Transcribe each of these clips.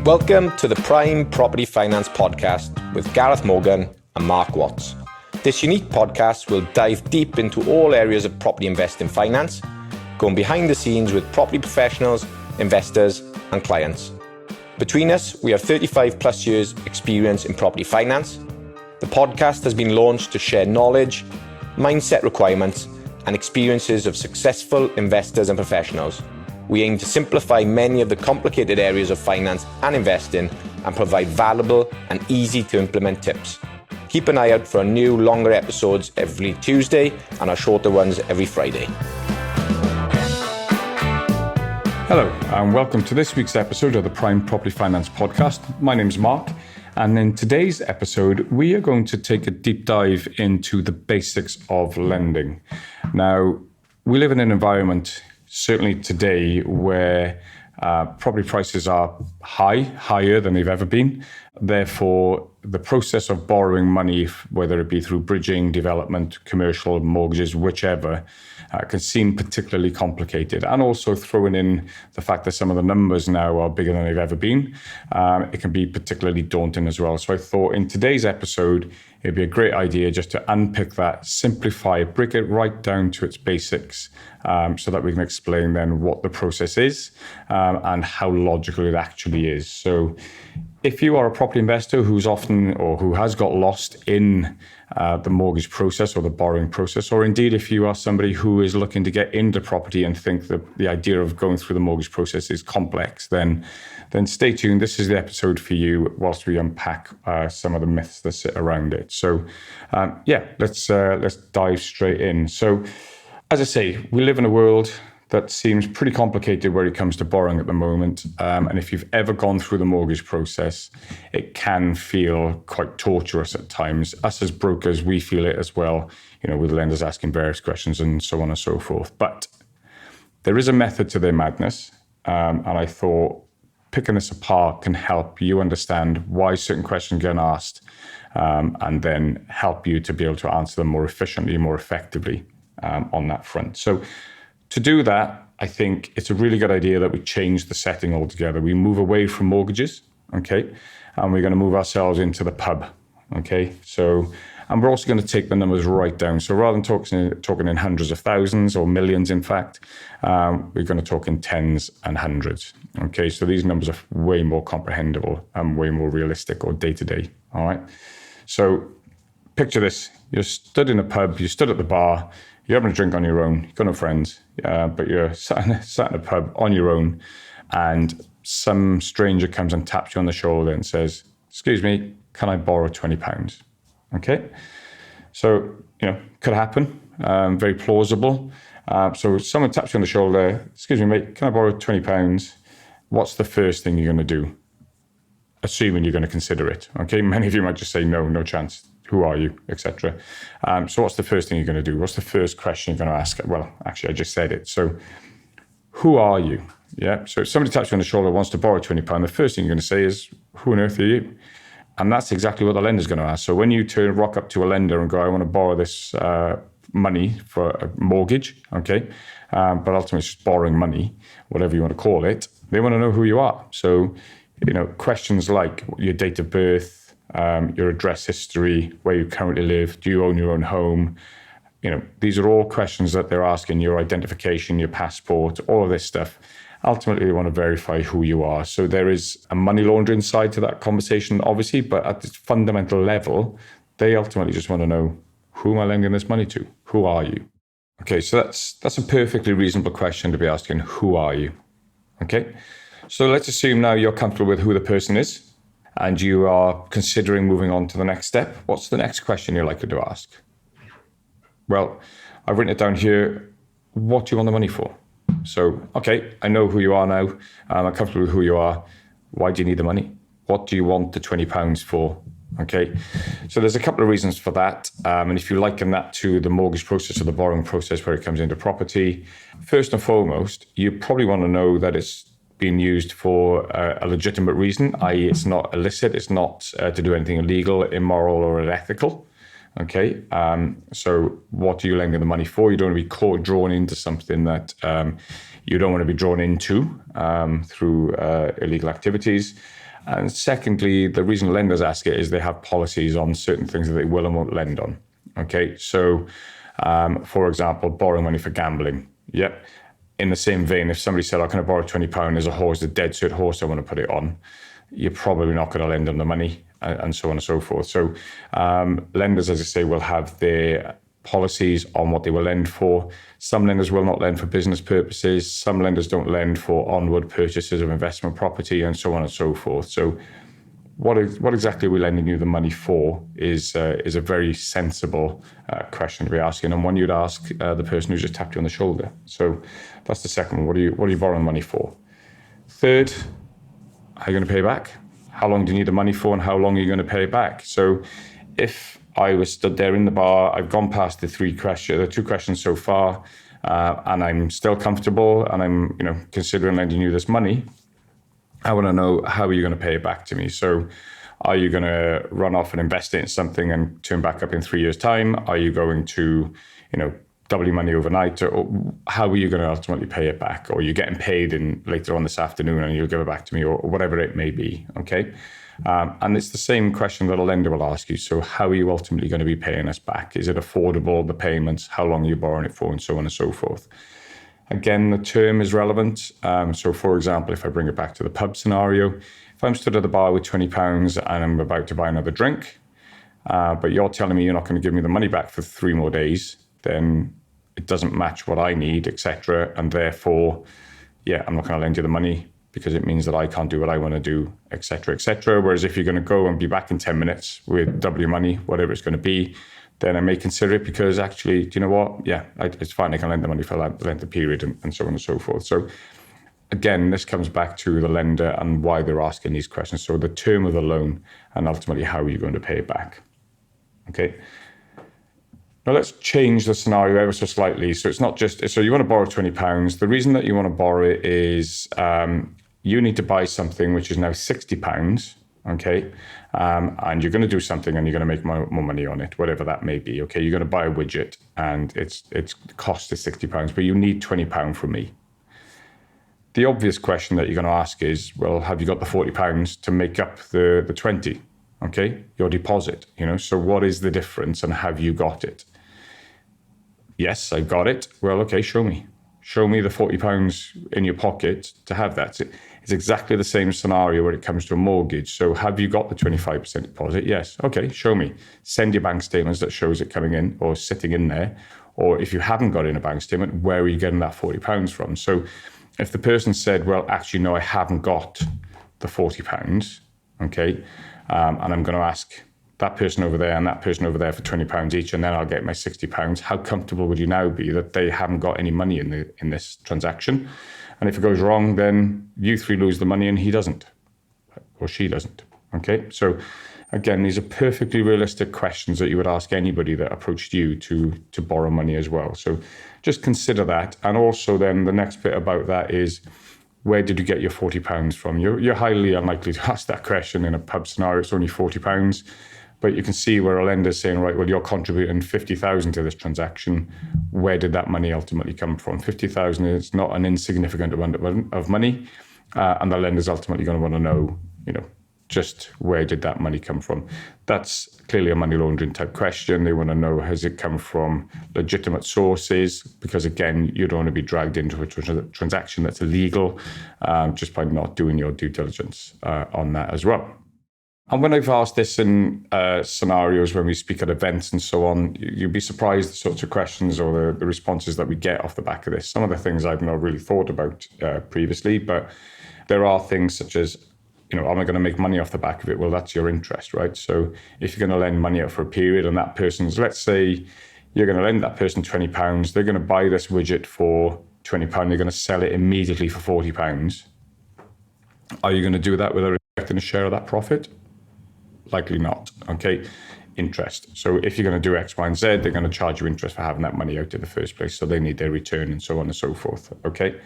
Welcome to the Prime Property Finance Podcast with Gareth Morgan and Mark Watts. This unique podcast will dive deep into all areas of property investing finance, going behind the scenes with property professionals, investors and clients. Between us, we have 35 plus years experience in property finance. The podcast has been launched to share knowledge, mindset requirements and experiences of successful investors and professionals. We aim to simplify many of the complicated areas of finance and investing and provide valuable and easy to implement tips. Keep an eye out for our new longer episodes every Tuesday and our shorter ones every Friday. Hello and welcome to this week's episode of the Prime Property Finance Podcast. My name's Mark, and in today's episode we are going to take a deep dive into the basics of lending. Now, we live in an environment certainly today where property prices are higher than they've ever been. Therefore, the process of borrowing money, whether it be through bridging, development, commercial, mortgages, whichever, can seem particularly complicated. And also throwing in the fact that some of the numbers now are bigger than they've ever been, it can be particularly daunting as well. So I thought in today's episode, it'd be a great idea just to unpick that, simplify it, break it right down to its basics, so that we can explain then what the process is and how logical it actually is. So if you are a property investor who's often or who has got lost in the mortgage process or the borrowing process, or indeed if you are somebody who is looking to get into property and think that the idea of going through the mortgage process is complex, then stay tuned. This is the episode for you whilst we unpack some of the myths that sit around it. So let's dive straight in. So as I say, we live in a world that seems pretty complicated where it comes to borrowing at the moment. And if you've ever gone through the mortgage process, it can feel quite torturous at times. Us as brokers, we feel it as well, with lenders asking various questions and so on and so forth. But there is a method to their madness. And I thought picking this apart can help you understand why certain questions get asked, and then help you to be able to answer them more efficiently, more effectively on that front. So to do that, I think it's a really good idea that we change the setting altogether. We move away from mortgages, okay? And we're going to move ourselves into the pub, okay? So, and we're also going to take the numbers right down. So rather than talking in hundreds of thousands or millions, in fact, we're going to talk in tens and hundreds, okay? So these numbers are way more comprehensible and way more realistic or day-to-day, all right? So picture this. You're stood in a pub, you stood at the bar, you're having a drink on your own, you've got no friends, but you're sat in a pub on your own, and some stranger comes and taps you on the shoulder and says, "Excuse me, can I borrow £20? Okay? So, could happen, very plausible. So someone taps you on the shoulder, "Excuse me, mate, can I borrow £20? What's the first thing you're going to do? Assuming you're going to consider it, okay? Many of you might just say, no chance. Who are you, etc. So what's the first thing you're going to do? What's the first question you're going to ask? Well, actually, I just said it. So who are you? Yeah. So if somebody taps you on the shoulder, wants to borrow £20, the first thing you're going to say is, who on earth are you? And that's exactly what the lender's going to ask. So when you rock up to a lender and go, I want to borrow this money for a mortgage, okay, but ultimately it's just borrowing money, whatever you want to call it, they want to know who you are. So, questions like your date of birth, your address history, where you currently live, do you own your own home? These are all questions that they're asking, your identification, your passport, all of this stuff. Ultimately, they want to verify who you are. So there is a money laundering side to that conversation, obviously, but at this fundamental level, they ultimately just want to know, who am I lending this money to? Who are you? Okay, so that's a perfectly reasonable question to be asking, who are you? Okay, so let's assume now you're comfortable with who the person is, and you are considering moving on to the next step. What's the next question you're likely to ask? Well, I've written it down here. What do you want the money for? So, okay, I know who you are now. I'm comfortable with who you are. Why do you need the money? What do you want the £20 for? Okay, so there's a couple of reasons for that. And if you liken that to the mortgage process or the borrowing process where it comes into property, first and foremost, you probably want to know that it's being used for a legitimate reason, i.e. it's not illicit, it's not to do anything illegal, immoral or unethical. Okay, so what are you lending the money for? You don't want to be drawn into something that you don't want to be drawn into through illegal activities. And secondly, the reason lenders ask it is they have policies on certain things that they will and won't lend on. Okay, so for example, borrowing money for gambling. Yep. In the same vein, if somebody said, "Oh, can I borrow £20? There's a horse, a dead cert horse I want to put it on," you're probably not going to lend them the money, and so on and so forth. So lenders, as I say, will have their policies on what they will lend for. Some lenders will not lend for business purposes. Some lenders don't lend for onward purchases of investment property, and so on and so forth. So what exactly are we lending you the money for is a very sensible question to be asking, and one you'd ask the person who just tapped you on the shoulder. So that's the second one. What are you borrowing money for? Third, how are you going to pay back? How long do you need the money for, and how long are you going to pay back? So if I was stood there in the bar, I've gone past the two questions so far, and I'm still comfortable, and I'm considering lending you this money, I want to know, how are you going to pay it back to me? So are you going to run off and invest it in something and turn back up in 3 years' time? Are you going to, double your money overnight? Or how are you going to ultimately pay it back? Or you're getting paid later on this afternoon and you'll give it back to me, or whatever it may be, okay? And it's the same question that a lender will ask you. So how are you ultimately going to be paying us back? Is it affordable, the payments? How long are you borrowing it for? And so on and so forth. Again, the term is relevant. So for example, if I bring it back to the pub scenario, if I'm stood at the bar with £20 and I'm about to buy another drink, but you're telling me you're not going to give me the money back for 3 more days, then it doesn't match what I need, etc. And therefore, I'm not going to lend you the money, because it means that I can't do what I want to do, etc., etc. Whereas if you're going to go and be back in 10 minutes with double your money, whatever it's going to be, then I may consider it, because actually, do you know what? It's fine. I can lend the money for that length of period, and so on and so forth. So again, this comes back to the lender and why they're asking these questions. So the term of the loan, and ultimately how are you going to pay it back? Okay. Now let's change the scenario ever so slightly. So it's not just, so you want to borrow £20. The reason that you want to borrow it is you need to buy something which is now £60, okay? And you're going to do something and you're going to make more money on it, whatever that may be, okay? You're going to buy a widget and its cost is £60, but you need £20 from me. The obvious question that you're going to ask is, well, have you got the £40 to make up the 20? Okay, your deposit, so what is the difference, and have you got it? Yes, I've got it. Well, okay, show me. Show me the £40 in your pocket to have that. It's exactly the same scenario when it comes to a mortgage. So have you got the 25% deposit? Yes. Okay, show me. Send your bank statements that shows it coming in or sitting in there. Or if you haven't got it in a bank statement, where are you getting that £40 from? So if the person said, well, actually, no, I haven't got the £40, okay, and I'm going to ask that person over there and that person over there for £20 each, and then I'll get my £60. How comfortable would you now be that they haven't got any money in this transaction? And if it goes wrong, then you 3 lose the money and he doesn't, or she doesn't. Okay, so again, these are perfectly realistic questions that you would ask anybody that approached you to borrow money as well. So just consider that. And also then the next bit about that is, where did you get your £40 from? You're highly unlikely to ask that question in a pub scenario. It's only £40. But you can see where a lender's saying, right, well, you're contributing 50,000 to this transaction. Where did that money ultimately come from? 50,000 is not an insignificant amount of money. And the lender's ultimately going to want to know, just where did that money come from? That's clearly a money laundering type question. They want to know, has it come from legitimate sources? Because again, you don't want to be dragged into a transaction that's illegal just by not doing your due diligence on that as well. And when I've asked this in scenarios when we speak at events and so on, you'd be surprised the sorts of questions or the responses that we get off the back of this. Some of the things I've not really thought about previously, but there are things such as, am I going to make money off the back of it? Well, that's your interest, right? So if you're going to lend money out for a period and that person's, let's say you're going to lend that person £20, they're going to buy this widget for £20, they're going to sell it immediately for £40. Are you going to do that without expecting a share of that profit? Likely not, okay? Interest. So if you're going to do X, Y, and Z, they're going to charge you interest for having that money out in the first place. So they need their return and so on and so forth, okay?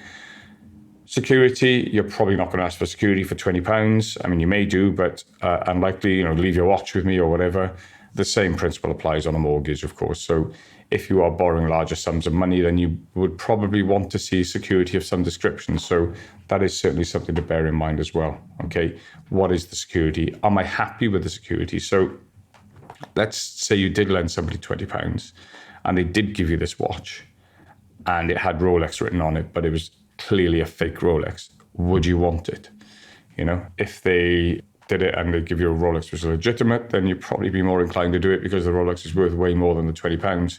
Security, you're probably not going to ask for security for £20. I mean, you may do, but unlikely, leave your watch with me or whatever. The same principle applies on a mortgage, of course. So if you are borrowing larger sums of money, then you would probably want to see security of some description. So that is certainly something to bear in mind as well. Okay, what is the security? Am I happy with the security? So let's say you did lend somebody £20 and they did give you this watch and it had Rolex written on it, but it was clearly a fake Rolex. Would you want it? You know, if they did it and they give you a Rolex which is legitimate, then you'd probably be more inclined to do it because the Rolex is worth way more than the £20,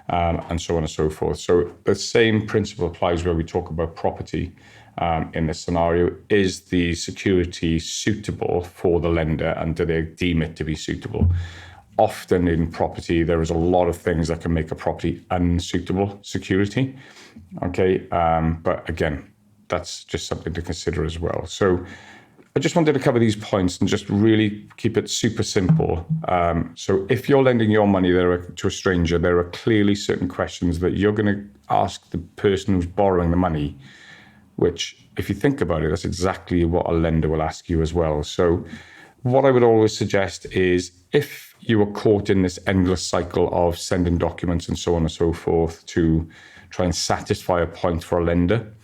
and so on and so forth. So the same principle applies where we talk about property in this scenario. Is the security suitable for the lender, and do they deem it to be suitable? Often in property, there is a lot of things that can make a property unsuitable security. Okay, but again, that's just something to consider as well. So I just wanted to cover these points and just really keep it super simple. So if you're lending your money to a stranger, there are clearly certain questions that you're going to ask the person who's borrowing the money, which, if you think about it, that's exactly what a lender will ask you as well. So what I would always suggest is, if you are caught in this endless cycle of sending documents and so on and so forth to try and satisfy a point for a lender,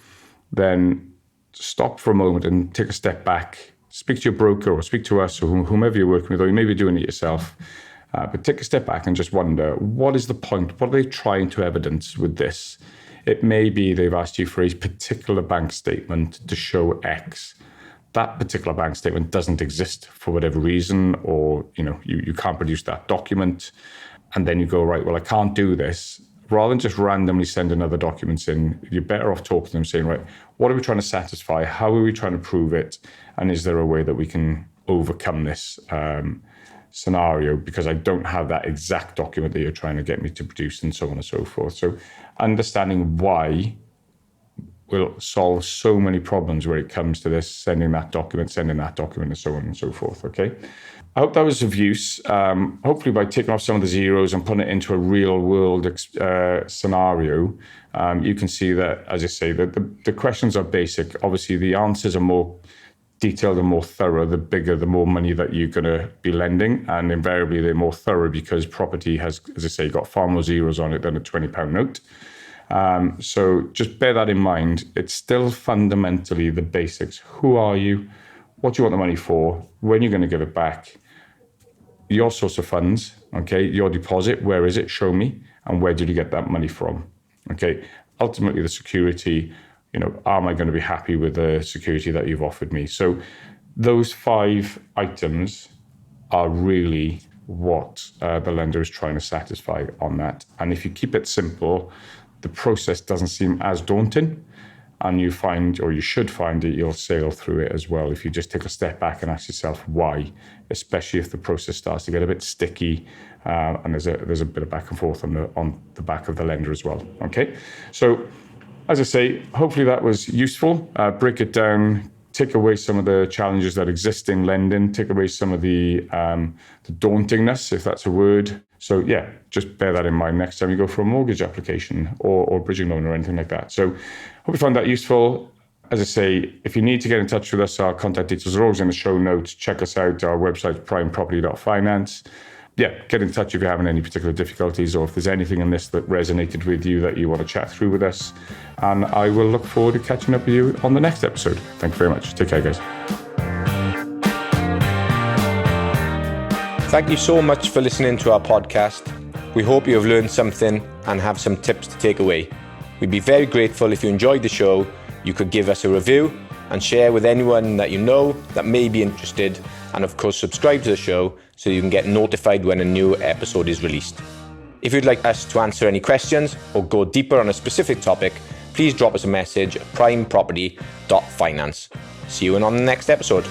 then stop for a moment and take a step back. Speak to your broker or speak to us or whomever you're working with, or you may be doing it yourself. But take a step back and just wonder, what is the point? What are they trying to evidence with this? It may be they've asked you for a particular bank statement to show X. That particular bank statement doesn't exist for whatever reason, or you can't produce that document. And then you go, right, well, I can't do this. Rather than just randomly sending other documents in, you're better off talking to them, saying, right, what are we trying to satisfy? How are we trying to prove it? And is there a way that we can overcome this scenario? Because I don't have that exact document that you're trying to get me to produce, and so on and so forth. So understanding why will solve so many problems where it comes to this, sending that document, and so on and so forth, okay? I hope that was of use. Hopefully by taking off some of the zeros and putting it into a real world scenario, you can see that, as I say, the questions are basic. Obviously, the answers are more detailed and more thorough, the bigger, the more money that you're going to be lending. And invariably, they're more thorough because property has, as I say, got far more zeros on it than a £20 note. So just bear that in mind. It's still fundamentally the basics. Who are you? What do you want the money for? When you're going to give it back? Your source of funds, okay? Your deposit, where is it? Show me. And where did you get that money from? Okay. Ultimately, the security, am I going to be happy with the security that you've offered me? So those 5 items are really what the lender is trying to satisfy on that. And if you keep it simple, the process doesn't seem as daunting, and you find, or you should find, that you'll sail through it as well if you just take a step back and ask yourself why, especially if the process starts to get a bit sticky and there's a bit of back and forth on the back of the lender as well. Okay, so as I say, hopefully that was useful. Break it down, take away some of the challenges that exist in lending, take away some of the dauntingness, if that's a word. So yeah, just bear that in mind next time you go for a mortgage application or bridging loan or anything like that. So hope you found that useful. As I say, if you need to get in touch with us, our contact details are always in the show notes. Check us out. Our website, primeproperty.finance. Yeah, get in touch if you're having any particular difficulties, or if there's anything in this that resonated with you that you want to chat through with us. And I will look forward to catching up with you on the next episode. Thank you very much. Take care, guys. Thank you so much for listening to our podcast. We hope you have learned something and have some tips to take away. We'd be very grateful if you enjoyed the show. You could give us a review and share with anyone that you know that may be interested. And of course, subscribe to the show so you can get notified when a new episode is released. If you'd like us to answer any questions or go deeper on a specific topic, please drop us a message at primeproperty.finance. See you on the next episode.